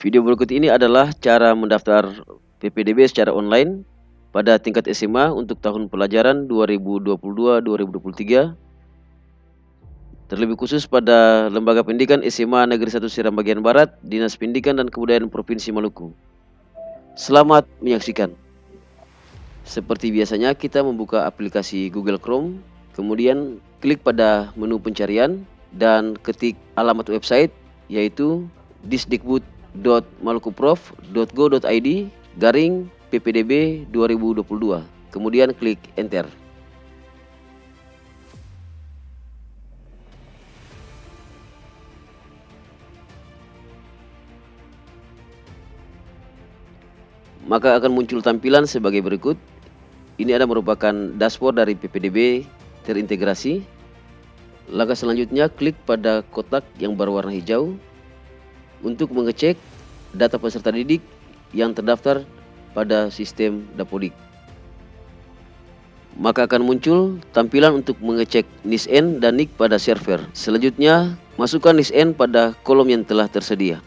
Video berikut ini adalah cara mendaftar PPDB secara online pada tingkat SMA untuk tahun pelajaran 2022-2023. Terlebih khusus pada Lembaga Pendidikan SMA Negeri 1 Seram Bagian Barat, Dinas Pendidikan dan Kebudayaan Provinsi Maluku. Selamat menyaksikan. Seperti biasanya kita membuka aplikasi Google Chrome, kemudian klik pada menu pencarian dan ketik alamat website yaitu disdikbud.malukuprof.go.id/ppdb 2022. Kemudian klik enter. Maka akan muncul tampilan sebagai berikut. Ini adalah merupakan dashboard dari PPDB terintegrasi. Langkah selanjutnya klik pada kotak yang berwarna hijau untuk mengecek data peserta didik yang terdaftar pada sistem Dapodik. Maka akan muncul tampilan untuk mengecek NISN dan NIK pada server. Selanjutnya, masukkan NISN pada kolom yang telah tersedia.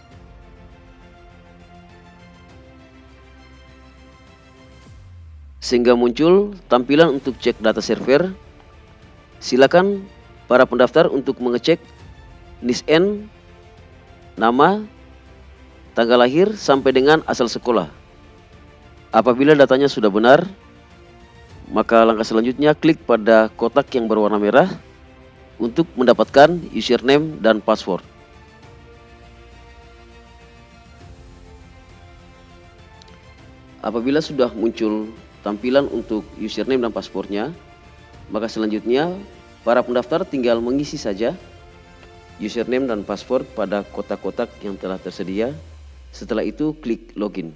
Sehingga muncul tampilan untuk cek data server. Silakan para pendaftar untuk mengecek NISN, nama, tanggal lahir sampai dengan asal sekolah. Apabila datanya sudah benar, maka langkah selanjutnya klik pada kotak yang berwarna merah untuk mendapatkan username dan password. Apabila sudah muncul tampilan untuk username dan passwordnya, maka selanjutnya para pendaftar tinggal mengisi saja username dan password pada kotak-kotak yang telah tersedia. Setelah itu klik login.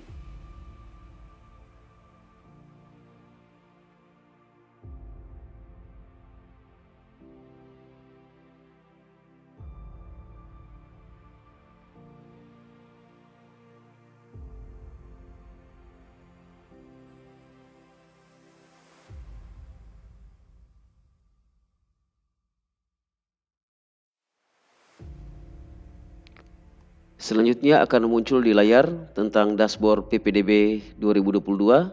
Selanjutnya akan muncul di layar tentang dashboard PPDB 2022.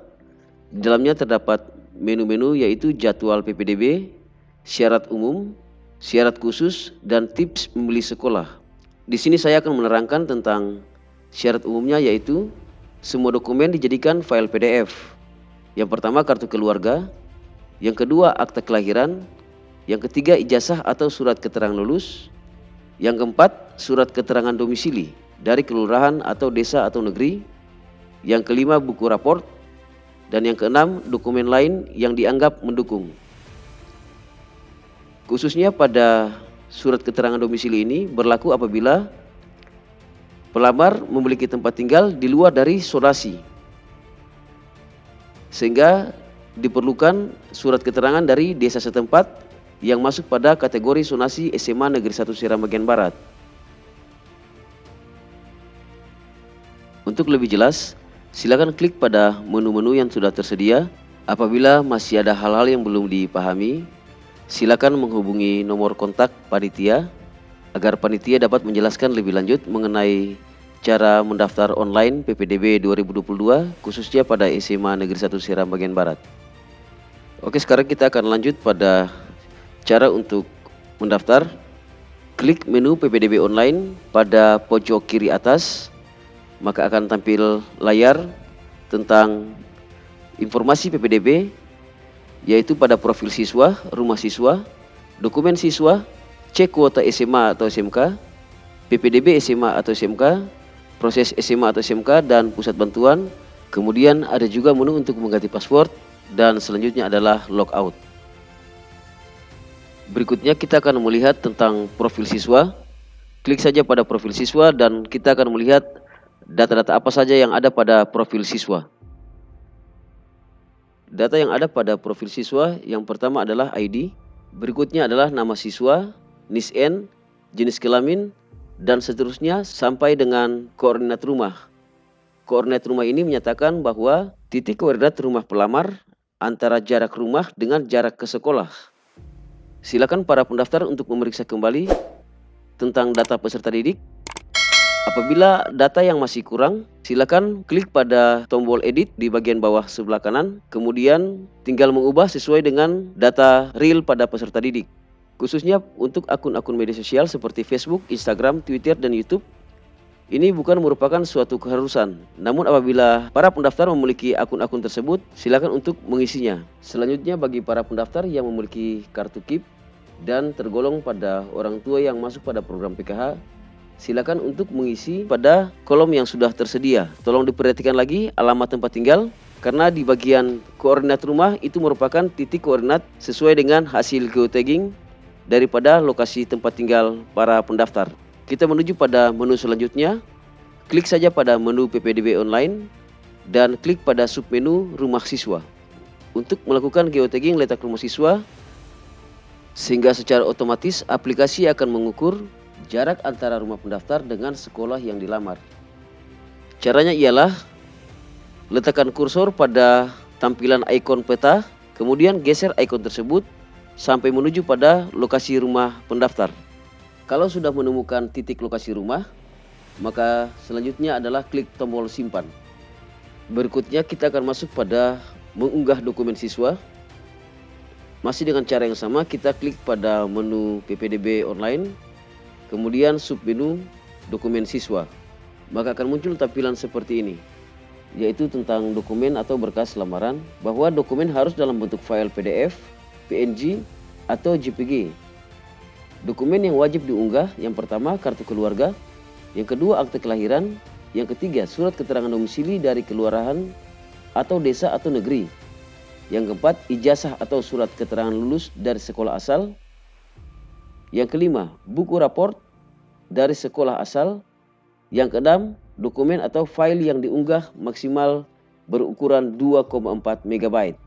Di dalamnya terdapat menu-menu yaitu jadwal PPDB, syarat umum, syarat khusus, dan tips memilih sekolah. Di sini saya akan menerangkan tentang syarat umumnya yaitu semua dokumen dijadikan file PDF. Yang pertama kartu keluarga, yang kedua akta kelahiran, yang ketiga ijazah atau surat keterangan lulus, yang keempat, surat keterangan domisili dari kelurahan atau desa atau negeri. Yang kelima, buku raport. Dan yang keenam, dokumen lain yang dianggap mendukung. Khususnya pada surat keterangan domisili ini berlaku apabila pelamar memiliki tempat tinggal di luar dari zonasi, sehingga diperlukan surat keterangan dari desa setempat yang masuk pada kategori zonasi SMA Negeri 1 Seram Bagian Barat. Untuk lebih jelas, silakan klik pada menu-menu yang sudah tersedia. Apabila masih ada hal-hal yang belum dipahami, silakan menghubungi nomor kontak panitia agar panitia dapat menjelaskan lebih lanjut mengenai cara mendaftar online PPDB 2022 khususnya pada SMA Negeri 1 Seram Bagian Barat. Oke, sekarang kita akan lanjut pada cara untuk mendaftar. Klik menu PPDB online pada pojok kiri atas, maka akan tampil layar tentang informasi PPDB, yaitu pada profil siswa, rumah siswa, dokumen siswa, cek kuota SMA atau SMK, PPDB SMA atau SMK, proses SMA atau SMK, dan pusat bantuan. Kemudian ada juga menu untuk mengganti password, dan selanjutnya adalah logout. Berikutnya kita akan melihat tentang profil siswa. Klik saja pada profil siswa dan kita akan melihat data-data apa saja yang ada pada profil siswa. Data yang ada pada profil siswa yang pertama adalah ID, berikutnya adalah nama siswa, NISN, jenis kelamin, dan seterusnya sampai dengan koordinat rumah. Koordinat rumah ini menyatakan bahwa titik koordinat rumah pelamar antara jarak rumah dengan jarak ke sekolah. Silakan para pendaftar untuk memeriksa kembali tentang data peserta didik. Apabila data yang masih kurang, silakan klik pada tombol edit di bagian bawah sebelah kanan, kemudian tinggal mengubah sesuai dengan data real pada peserta didik. Khususnya untuk akun-akun media sosial seperti Facebook, Instagram, Twitter, dan YouTube, ini bukan merupakan suatu keharusan. Namun apabila para pendaftar memiliki akun-akun tersebut, silakan untuk mengisinya. Selanjutnya bagi para pendaftar yang memiliki kartu KIP dan tergolong pada orang tua yang masuk pada program PKH, silakan untuk mengisi pada kolom yang sudah tersedia. Tolong diperhatikan lagi alamat tempat tinggal, karena di bagian koordinat rumah itu merupakan titik koordinat sesuai dengan hasil geotagging daripada lokasi tempat tinggal para pendaftar. Kita menuju pada menu selanjutnya. Klik saja pada menu PPDB online dan klik pada submenu rumah siswa. Untuk melakukan geotagging letak rumah siswa, sehingga secara otomatis aplikasi akan mengukur jarak antara rumah pendaftar dengan sekolah yang dilamar. Caranya ialah letakkan kursor pada tampilan ikon peta, kemudian geser ikon tersebut sampai menuju pada lokasi rumah pendaftar. Kalau sudah menemukan titik lokasi rumah, maka selanjutnya adalah klik tombol simpan. Berikutnya kita akan masuk pada mengunggah dokumen siswa. Masih dengan cara yang sama, kita klik pada menu PPDB online, kemudian submenu dokumen siswa. Maka akan muncul tampilan seperti ini, yaitu tentang dokumen atau berkas lamaran, bahwa dokumen harus dalam bentuk file PDF, PNG, atau JPG. Dokumen yang wajib diunggah, yang pertama kartu keluarga, yang kedua akte kelahiran, yang ketiga surat keterangan domisili dari kelurahan atau desa atau negeri, yang keempat ijazah atau surat keterangan lulus dari sekolah asal, yang kelima buku raport dari sekolah asal, yang keenam dokumen atau file yang diunggah maksimal berukuran 2,4 MB.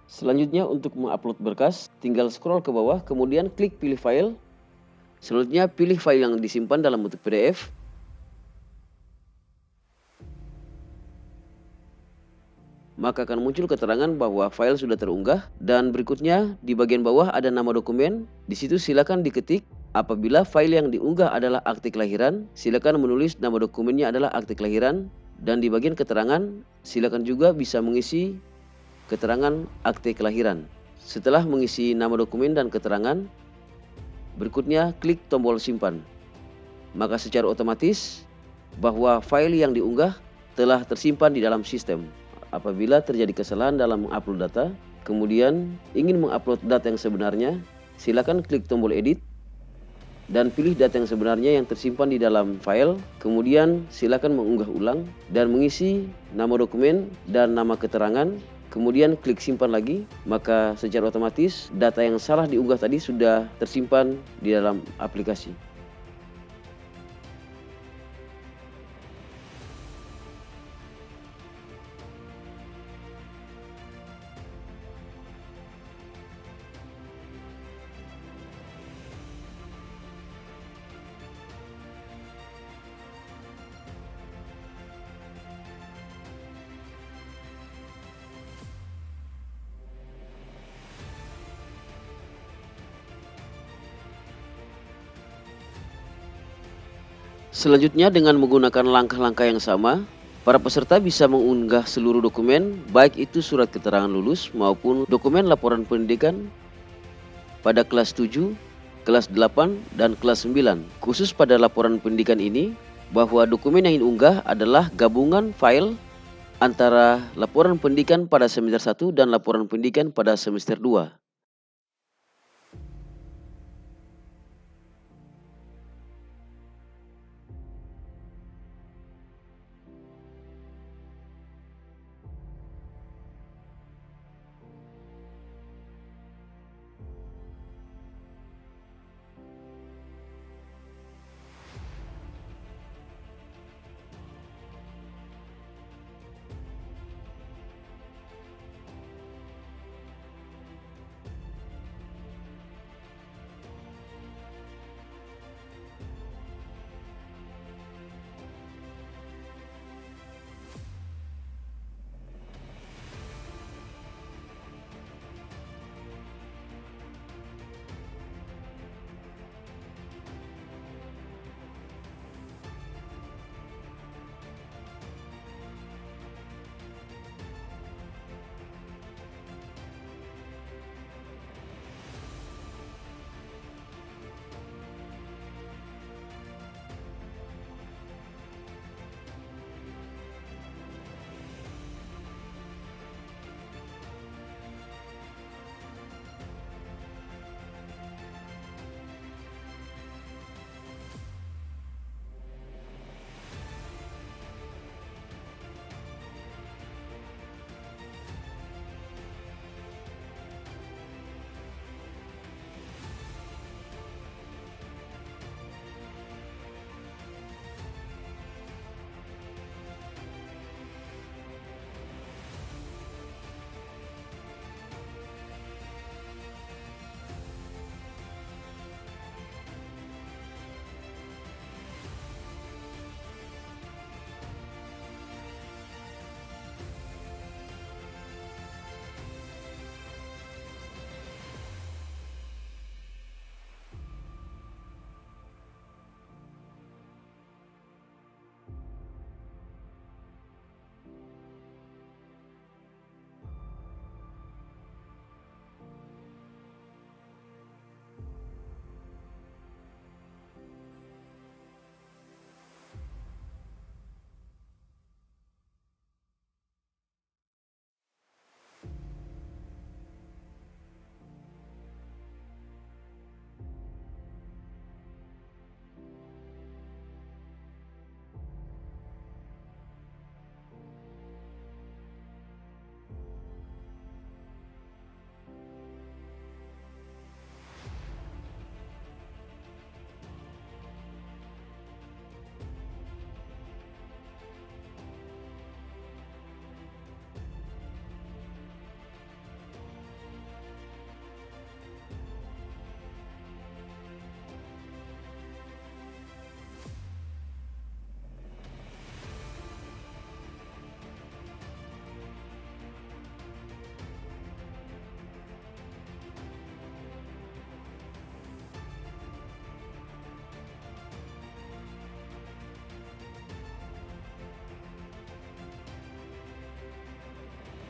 Selanjutnya untuk mengupload berkas, tinggal scroll ke bawah, kemudian klik pilih file. Selanjutnya pilih file yang disimpan dalam bentuk PDF. Maka akan muncul keterangan bahwa file sudah terunggah, dan berikutnya di bagian bawah ada nama dokumen. Di situ silakan diketik. Apabila file yang diunggah adalah akte kelahiran, silakan menulis nama dokumennya adalah akte kelahiran, dan di bagian keterangan silakan juga bisa mengisi keterangan akte kelahiran. Setelah mengisi nama dokumen dan keterangan, berikutnya klik tombol simpan. Maka secara otomatis bahwa file yang diunggah telah tersimpan di dalam sistem. Apabila terjadi kesalahan dalam mengupload data, kemudian ingin mengupload data yang sebenarnya, silakan klik tombol edit dan pilih data yang sebenarnya yang tersimpan di dalam file. Kemudian silakan mengunggah ulang dan mengisi nama dokumen dan nama keterangan. Kemudian klik simpan lagi, maka secara otomatis data yang salah diunggah tadi sudah tersimpan di dalam aplikasi. Selanjutnya dengan menggunakan langkah-langkah yang sama, para peserta bisa mengunggah seluruh dokumen, baik itu surat keterangan lulus maupun dokumen laporan pendidikan pada kelas 7, kelas 8, dan kelas 9. Khusus pada laporan pendidikan ini, bahwa dokumen yang diunggah adalah gabungan file antara laporan pendidikan pada semester 1 dan laporan pendidikan pada semester 2.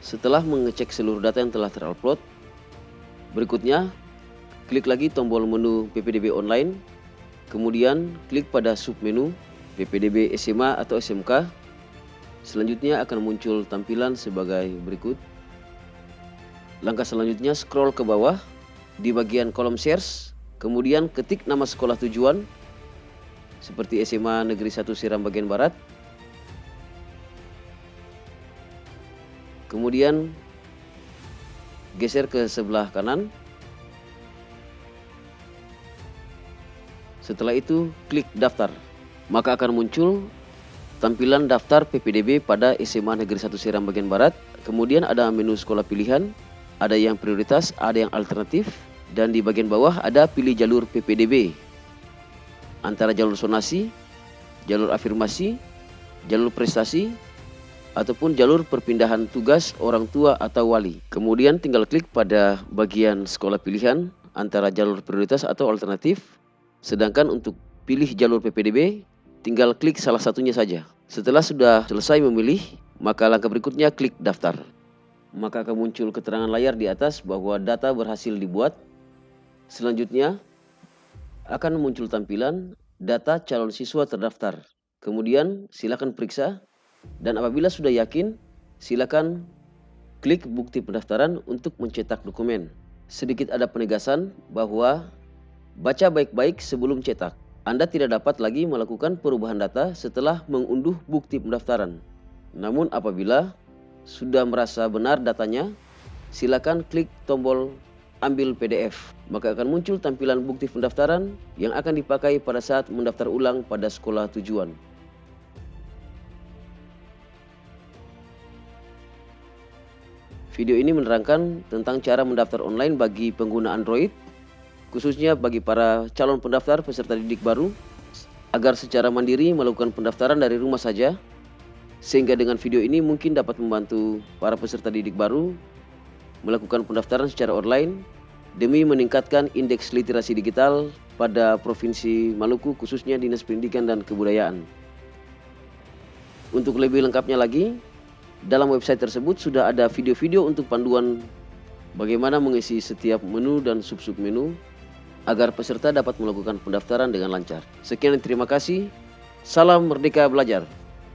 Setelah mengecek seluruh data yang telah terupload, berikutnya klik lagi tombol menu PPDB online, kemudian klik pada submenu PPDB SMA atau SMK. Selanjutnya akan muncul tampilan sebagai berikut. Langkah selanjutnya scroll ke bawah di bagian kolom shares, kemudian ketik nama sekolah tujuan seperti SMA Negeri 1 Seram bagian Barat. Kemudian geser ke sebelah kanan. Setelah itu klik daftar. Maka akan muncul tampilan daftar PPDB pada SMA Negeri 1 Seram bagian Barat. Kemudian ada menu sekolah pilihan, ada yang prioritas, ada yang alternatif, dan di bagian bawah ada pilih jalur PPDB. Antara jalur sonasi, jalur afirmasi, jalur prestasi, ataupun jalur perpindahan tugas orang tua atau wali. Kemudian tinggal klik pada bagian sekolah pilihan antara jalur prioritas atau alternatif. Sedangkan untuk pilih jalur PPDB, tinggal klik salah satunya saja. Setelah sudah selesai memilih, maka langkah berikutnya klik daftar. Maka akan muncul keterangan layar di atas bahwa data berhasil dibuat. Selanjutnya akan muncul tampilan data calon siswa terdaftar. Kemudian silakan periksa, dan apabila sudah yakin, silakan klik bukti pendaftaran untuk mencetak dokumen. Sedikit ada penegasan bahwa baca baik-baik sebelum cetak. Anda tidak dapat lagi melakukan perubahan data setelah mengunduh bukti pendaftaran. Namun apabila sudah merasa benar datanya, silakan klik tombol ambil PDF. Maka akan muncul tampilan bukti pendaftaran yang akan dipakai pada saat mendaftar ulang pada sekolah tujuan. Video ini menerangkan tentang cara mendaftar online bagi pengguna Android, khususnya bagi para calon pendaftar peserta didik baru, agar secara mandiri melakukan pendaftaran dari rumah saja, sehingga dengan video ini mungkin dapat membantu para peserta didik baru melakukan pendaftaran secara online demi meningkatkan indeks literasi digital pada Provinsi Maluku, khususnya Dinas Pendidikan dan Kebudayaan. Untuk lebih lengkapnya lagi, dalam website tersebut sudah ada video-video untuk panduan bagaimana mengisi setiap menu dan sub-sub menu agar peserta dapat melakukan pendaftaran dengan lancar. Sekian dan terima kasih. Salam Merdeka Belajar.